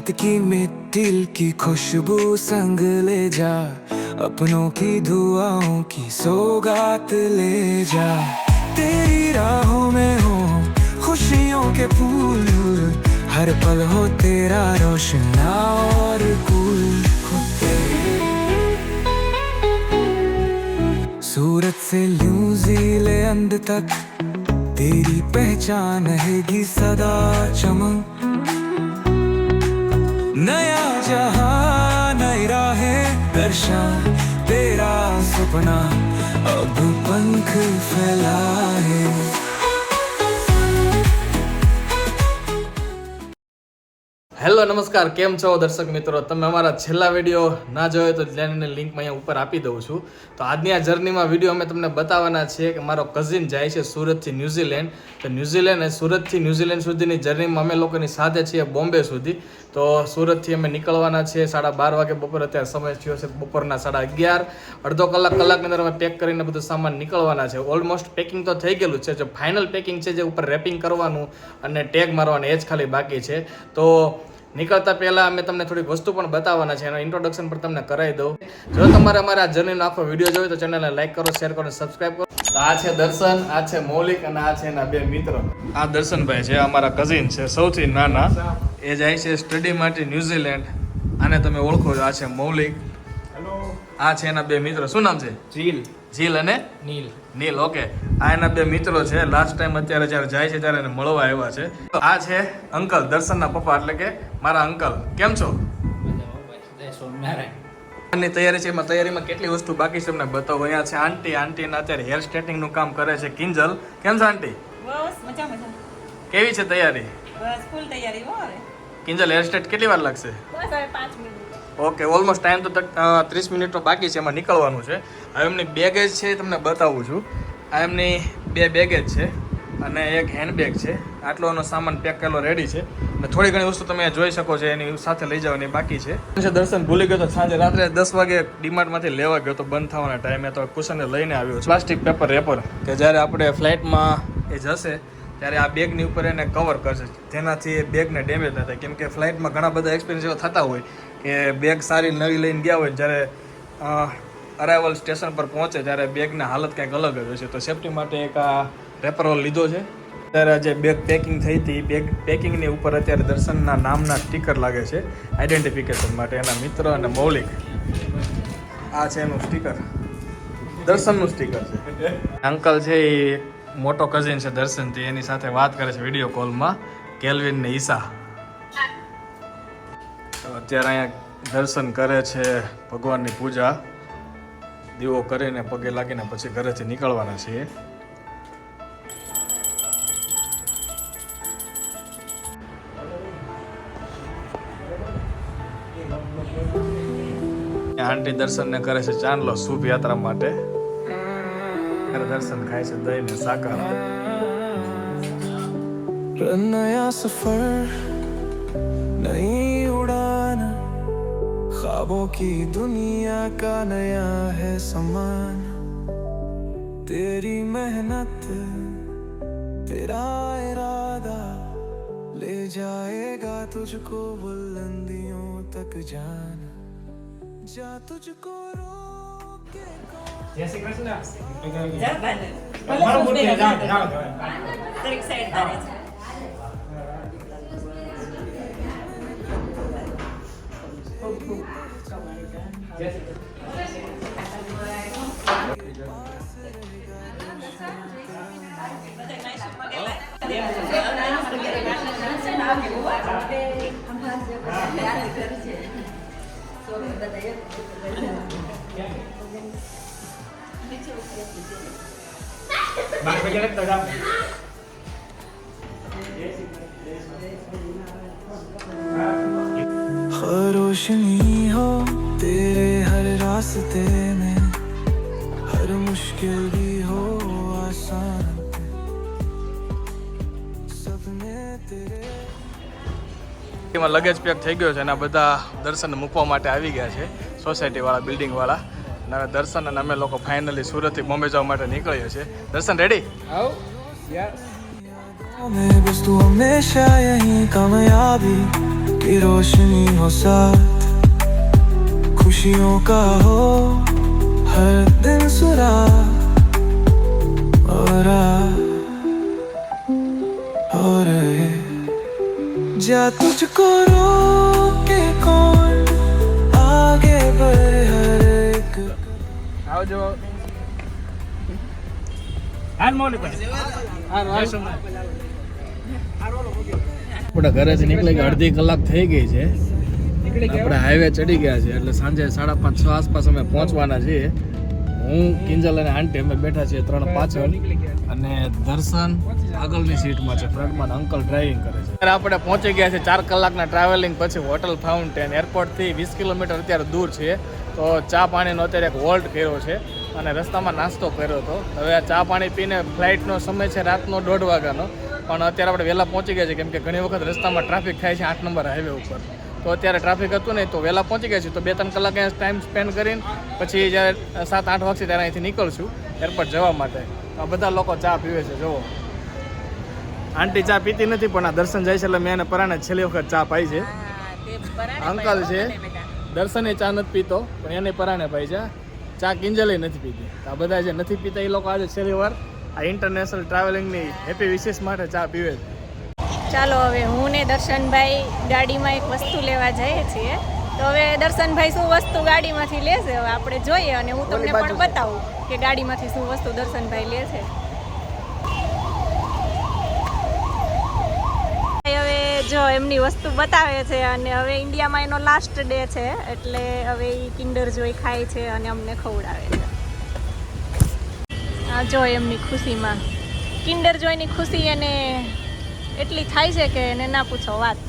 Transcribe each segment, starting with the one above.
रेत की मिट्टी की खुशबू संग ले जा, अपनों की दुआओं की सौगात ले जा। तेरी राहों में हो खुशियों के फूल, हर पल हो तेरा रोशना और कुल। सूरत से न्यूजीलैंड तक तेरी पहचान रहेगी सदा चमक। नया जहां नई राहें दर्शन, तेरा सपना अब पंख फैलाए। હેલો નમસ્કાર, કેમ છો દર્શક મિત્રો? તમે અમારા છેલ્લા વિડીયો ના જોયો તો જેની લિંક અહીંયા ઉપર આપી દઉં છું. તો આજની આ જર્નીમાં વિડીયો અમે તમને બતાવવાના છીએ કે મારો કઝિન જાય છે સુરતથી ન્યૂઝીલેન્ડ. તો ન્યૂઝીલેન્ડ અને સુરતથી ન્યૂઝીલેન્ડ સુધીની જર્નીમાં અમે લોકોની સાથે છીએ બોમ્બે સુધી. તો સુરતથી અમે નીકળવાના છીએ 12:30 વાગે બપોર. અત્યારે સમય થયો છે બપોરના 11:30. અડધો કલાકની અંદર અમે પેક કરીને બધું સામાન નીકળવાના છે. ઓલમોસ્ટ પેકિંગ તો થઈ ગયેલું છે. જે ફાઇનલ પેકિંગ છે, જે ઉપર રેપિંગ કરવાનું અને ટેગ મારવાનું એ જ ખાલી બાકી છે. તો નીકળતા પહેલાં અમે તમને થોડીક વસ્તુ પણ બતાવવાના છે, એનો ઇન્ટ્રોડક્શન પણ તમને કરાવી દઉં. જો તમારે અમારા આ જર્નીનો આખો વિડીયો જોયો તો ચેનલને લાઈક કરો, શેર કરો અને સબસ્ક્રાઈબ કરો. તો આ છે દર્શન, આ છે મૌલિક અને આ છે એના બે મિત્રો. આ દર્શનભાઈ છે, અમારા કઝિન છે, સૌથી નાના. એ જાય છે સ્ટડી માટે ન્યૂઝીલેન્ડ. આને તમે ઓળખો છો, આ છે મૌલિક. આ છે એના બે મિત્રો. શું નામ છે? જીલ અને નીલ. ઓકે, આ એના બે મિત્રો છે. લાસ્ટ ટાઈમ અત્યારે જ્યારે જાય છે ત્યારે એને મળવા આવ્યા છે. આ છે અંકલ, દર્શનના પપ્પા, એટલે કે મારા અંકલ. કેમ છો? ની તૈયારી છે. એમાં તૈયારીમાં કેટલી વસ્તુ બાકી છે એમને બતાવો. અહીંયા છે આંટી. આંટીના અત્યારે હેર સ્ટ્રેટિંગ નું કામ કરે છે કિંજલ. કેમ છો આંટી? બસ મજા. કેવી છે તૈયારી? બસ ફૂલ તૈયારી હો. હવે કિંજલ, હેર સ્ટ્રેટ કેટલી વાર લાગશે? બસ હવે 5 મિનિટ. ઓકે, ઓલમોસ્ટ ટાઈમ તો 30 મિનિટનો બાકી છે. એમાં નીકળવાનું છે. હવે એમની બેગેજ છે, તમને બતાવું છું. આ એમની 2 બેગેજ છે અને એક હેન્ડબેગ છે. આટલો એનો સામાન પેક કરેલો રેડી છે. અને થોડી ઘણી વસ્તુ તમે જોઈ શકો છો, એની સાથે લઈ જવાની બાકી છે. દર્શન ભૂલી ગયો તો સાંજે રાત્રે 10 વાગે ડીમાર્ટમાંથી લેવા ગયો તો બંધ થવાના ટાઈમે. તો કુશનને લઈને આવ્યો છે પ્લાસ્ટિક પેપર રેપર, કે જ્યારે આપણે ફ્લાઇટમાં એ જશે ત્યારે આ બેગની ઉપર એને કવર કરશે, જેનાથી એ બેગને ડેમેજ ન થાય. કેમ કે ફ્લાઇટમાં ઘણા બધા એક્સપિરિયન્સ એવા થતા હોય કે બેગ સારી નવી લઈને ગયા હોય, જ્યારે અરાઇવલ સ્ટેશન પર પહોંચે ત્યારે બેગની હાલત કંઈક અલગ જ હોય છે. તો સેફટી માટે એક આ પેપર રોલ લીધો છે. અત્યારે જે બેગ પેકિંગ થઈ હતી, બેગ પેકિંગની ઉપર અત્યારે દર્શનના નામના સ્ટીકર લાગે છે આઈડેન્ટિફિકેશન માટે. એના મિત્ર અને મૌલિક, આ છે એનું સ્ટીકર, દર્શનનું સ્ટીકર છે. અંકલ છે એ મોટો કઝિન છે દર્શનથી, એની સાથે વાત કરે છે વિડીયો કોલમાં, કેલ્વિન ને ઈશા. અત્યારે અહીંયા દર્શન કરે છે, ભગવાનની પૂજા દીવો કરીને પગે લાગીને પછી ઘરેથી નીકળવાના છીએ. આંટી દર્શનને કરે છે ચાંદલો શુભ યાત્રા માટે. દર્શન ખાય છે દહીં ને સાકર. नया सफर नई उड़ान, ख्वाबों की दुनिया का नया है सामान। तेरी मेहनत तेरा इरादा ले जाएगा तुझको बुलंदियों तक जान, जा तुझको रोके जय श्री कृष्ण. જા બાને ભલે સુબે જા દરેક સાઈડ તારે છે. जय श्री बात वगैरह तो जाओ. रोशनी हो तेरे हर रास्ते में, हर मुश्किल भी हो आसान, सपने तेरे. એમાં લગેજ પેક થઈ ગયો છે અને આ બધા દર્શન મૂકવા માટે આવી ગયા છે, સોસાયટીવાળા, બિલ્ડિંગવાળા. અને હવે દર્શન અને અમે લોકો ફાઇનલી સુરતથી બોમ્બે જવા માટે નીકળીએ છીએ. દર્શન રેડી? आओ यार. मैं बस तू हमेशा यही कामयाबी की रोशनी हो साथ, खुशियों का हो हर दिन सुरा और हो रहे जा तुझको रोके कौन आगे बढ़े हर एक આવજો. હાલ મોલી પછી આપણે ઘરેથી નીકળી ગયા, અડધી કલાક થઈ ગઈ છે. આપણે હાઈવે ચડી ગયા છે એટલે સાંજે 5:30 6 આસપાસ અમે પહોંચવાના છીએ. હું કિંજલ અને આંટી અમે બેઠા છીએ 3 પાછળ અને દર્શન આગળની સીટમાં છે, ફ્રન્ટમાં અંકલ ડ્રાઇવિંગ કરે છે. અત્યારે આપણે પહોંચી ગયા છે 4 કલાકના ટ્રાવેલિંગ પછી હોટલ ફાઉન્ટેન. એરપોર્ટથી 20 કિલોમીટર અત્યારે દૂર છે. તો ચા પાણીનો અત્યારે એક હોલ્ટ કર્યો છે અને રસ્તામાં નાસ્તો કર્યો હતો. હવે આ ચા પાણી પીને ફ્લાઇટનો સમય છે રાતનો 1:30 વાગ્યાનો, પણ અત્યારે આપણે વહેલા પહોંચી ગયા છે કેમ કે ઘણી વખત રસ્તામાં ટ્રાફિક થાય છે 8 નંબર હાઈવે ઉપર. તો અત્યારે ટ્રાફિક હતું નહીં તો વહેલા પહોંચી ગયા છે. તો 2-3 કલાક અહીંયા ટાઈમ સ્પેન્ડ કરીને પછી જ્યારે 7-8 વાગશે ત્યારે અહીંથી નીકળશું એરપોર્ટ જવા માટે. તો આ બધા લોકો ચા પીવે છે. જુઓ, આંટી ચા પીતી નથી પણ આ દર્શન જાય છે એટલે મેં એને પરાણે છેલ્લી વખત ચા પાઈ છે. અંકલ છે, દર્શને ચા નથી પીતો પણ એને પરાણે પાઈ છે. ચા કિંજલે નથી પીતી. આ બધા જે નથી પીતા એ લોકો આજે છેલ્લી વાર આ ઇન્ટરનેશનલ ટ્રાવેલિંગની હેપી વિશેષ માટે ચા પીવે છે. ચાલો હવે હું ને દર્શનભાઈ ગાડીમાં એક વસ્તુ લેવા જઈએ છીએ. તો હવે દર્શનભાઈ શું વસ્તુ ગાડીમાંથી લેશે હવે આપણે જોઈએ અને હું તમને પણ બતાવું કે ગાડીમાંથી શું વસ્તુ દર્શનભાઈ લે છે. હવે જો એમની વસ્તુ બતાવે છે અને હવે ઇન્ડિયામાં એનો લાસ્ટ ડે છે એટલે હવે એ કિન્ડર જોઈ ખાય છે અને અમને ખવડાવે છે. આ જો એમની ખુશીમાં કિન્ડર જોઈની ખુશી એને એટલી થાય છે કે એને ના પૂછો વાત.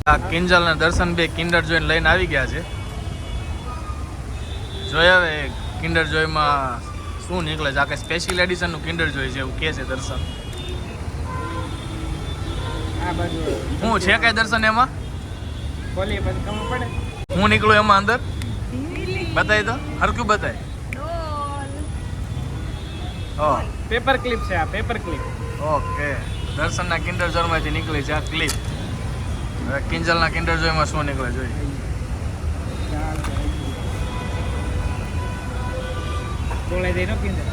આ કિંજલ અને દર્શન બે કિન્ડર જોઈને લઈને આવી ગયા છે. જોઈએ હવે કિન્ડર જોયમાં શું નીકળે છે. આ કંઈ સ્પેશિયલ એડિશનનું કિન્ડર જોય છે એવું કહે છે દર્શન. આ બાજુ હું છે કઈ દર્શન એમાં બોલી પછી ખબર પડે. હું નીકળું એમાં અંદર બતાવી દો હરકું બતાય. ઓ પેપર ક્લિપ છે, આ પેપર ક્લિપ. ઓકે, દર્શનના કિન્ડર જોયમાંથી નીકળી છે આ ક્લિપ. હવે કિંજલના કિન્ડર જોયમાં શું નીકળે જોઈએ. બોલાઈ દે નો કિંદર.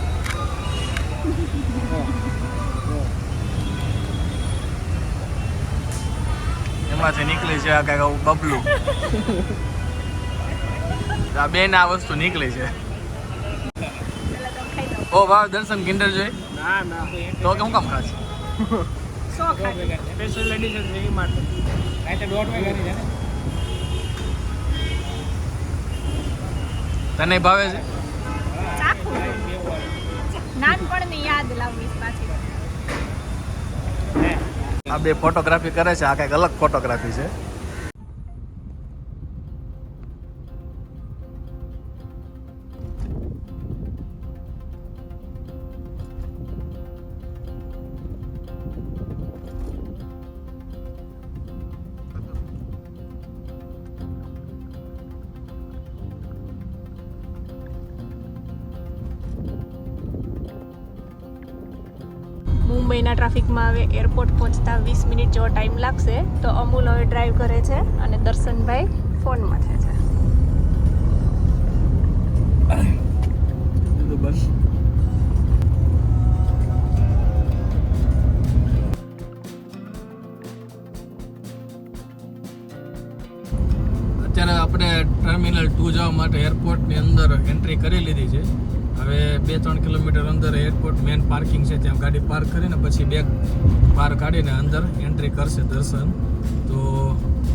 એમાંથી નીકળી છે આ કાંઈક આવું બબલું. આ બેન આ વસ્તુ નીકળી છે. ઓ વાહ, દર્શન કિન્ડર જોઈ ના ના તો કે હું કામ ખાશ. સ્પેશિયલ એડિશન છે એ માટે રાતે 1:30 વાગ્યાની છે ને. તને ભાવે છે? નાનપણની યાદ લાવવી પાછી. આ બે ફોટોગ્રાફી કરે છે. આ કંઈક અલગ ફોટોગ્રાફી છે. મુંબઈના ટ્રાફિકમાં હવે એરપોર્ટ પહોંચતા 20 મિનિટ જેવો ટાઈમ લાગશે. તો અમૂલ હવે ડ્રાઈવ કરે છે અને દર્શનભાઈ ફોનમાં છે. અત્યારે આપણે ટર્મિનલ 2 જવા માટે એરપોર્ટની અંદર એન્ટ્રી કરી લીધી છે. હવે 2-3 કિલોમીટર અંદર એરપોર્ટ મેન પાર્કિંગ છે ત્યાં ગાડી પાર્ક કરીને પછી બેગ બહાર કાઢીને અંદર એન્ટ્રી કરશે દર્શન. તો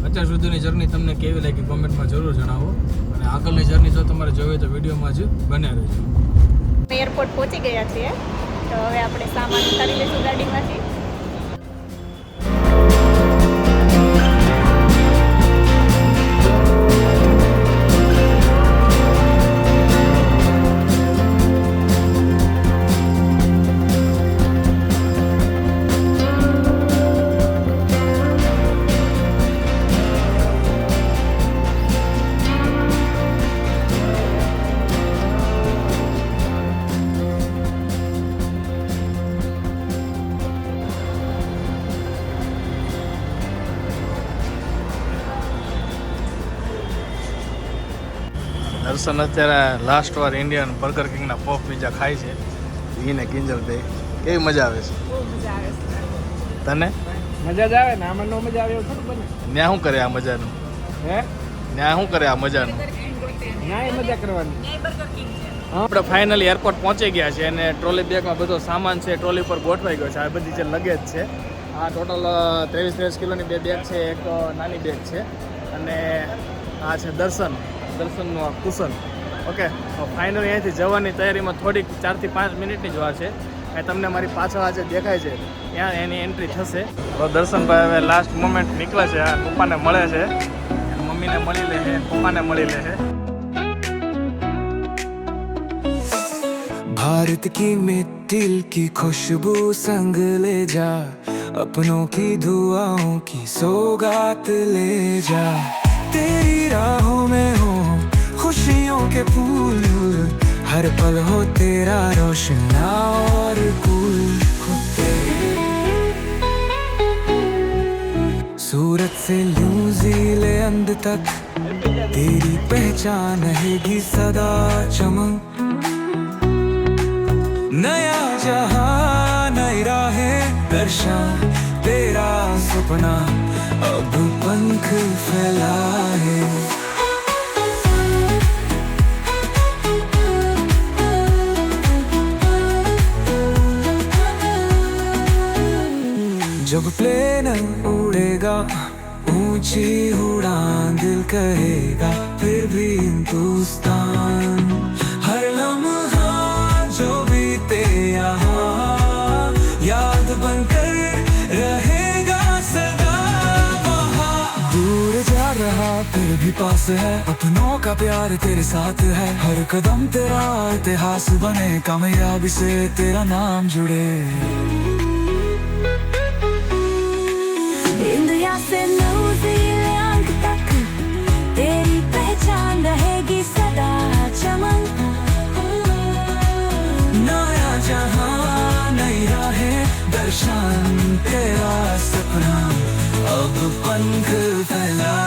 અત્યાર સુધીની જર્ની તમને કેવી લાગી કોમેન્ટમાં જરૂર જણાવો અને આગળની જર્ની જો તમારે જોવી તો વિડીયોમાં જ બન્યા રહેજો. એરપોર્ટ પહોંચી ગયા છીએ તો હવે આપણે સામાન ઉતારી લઈશું ગાડીમાંથી. દર્શન અત્યારે લાસ્ટ વાર ઇન્ડિયન બર્ગર કિંગના પોપ પીઝા ખાય છે. એને કિંજલ બે કેવી મજા આવે છે બહુ મજા આવે છે. તને મજા જ આવે ને આમાં નો મજા આવે એવું થોડું બને. ન્યા શું કરે આ મજાનું? હે ન્યા શું કરે આ મજાનું? ના એ મજા કરવાની. આપણે ફાઇનલી એરપોર્ટ પહોંચી ગયા છે અને ટ્રોલી બેગમાં બધો સામાન છે ટ્રોલી પર ગોઠવાઈ ગયો છે. આ બધી જે લગેજ છે આ ટોટલ 23 કિલોની 2 બેગ છે, એક નાની બેગ છે અને આ છે દર્શનનું આ કુશન. ઓકે, તો ફાઇનલી અહીંયાથી જવાની તૈયારીમાં થોડીક 4 થી 5 મિનિટની જ વાર છે. એ તમને મારી પાછળ આ જે દેખાય છે ત્યાં એની એન્ટ્રી થશે. તો દર્શનભાઈ હવે લાસ્ટ મોમેન્ટ નીકળે છે, આ પપ્પાને મળે છે, મમ્મીને મળી લે છે, પપ્પાને મળી લે છે. भारत की मिट्टी की खुशबू संग ले जा, अपनों की दुआओं की सौगात ले जा. तेरी राहों में हो खुशियों के फूल, हर पल हो तेरा रोशना और कुल. सूरत से न्यूजीलैंड तक तेरी पहचान रहेगी सदा चमक. नया जहां नई राहें दर्शन, तेरा सपना अब पंख फैलाए. जब प्लेन उड़ेगा ऊंची उड़ान, दिल कहेगा फिर भी हिंदुस्तान. हर लम्हा जो बीते यहाँ याद बनकर रहेगा सदा वहाँ. दूर जा रहा फिर भी पास है, अपनों का प्यार तेरे साथ है. हर कदम तेरा इतिहास बने, कामयाबी से तेरा नाम जुड़े. इंडिया से न्यूजीलैंड तक तेरी पहचान रहेगी सदा चमक. नया जहां नई राहें दर्शन, तेरा सपना अब पंख फैला.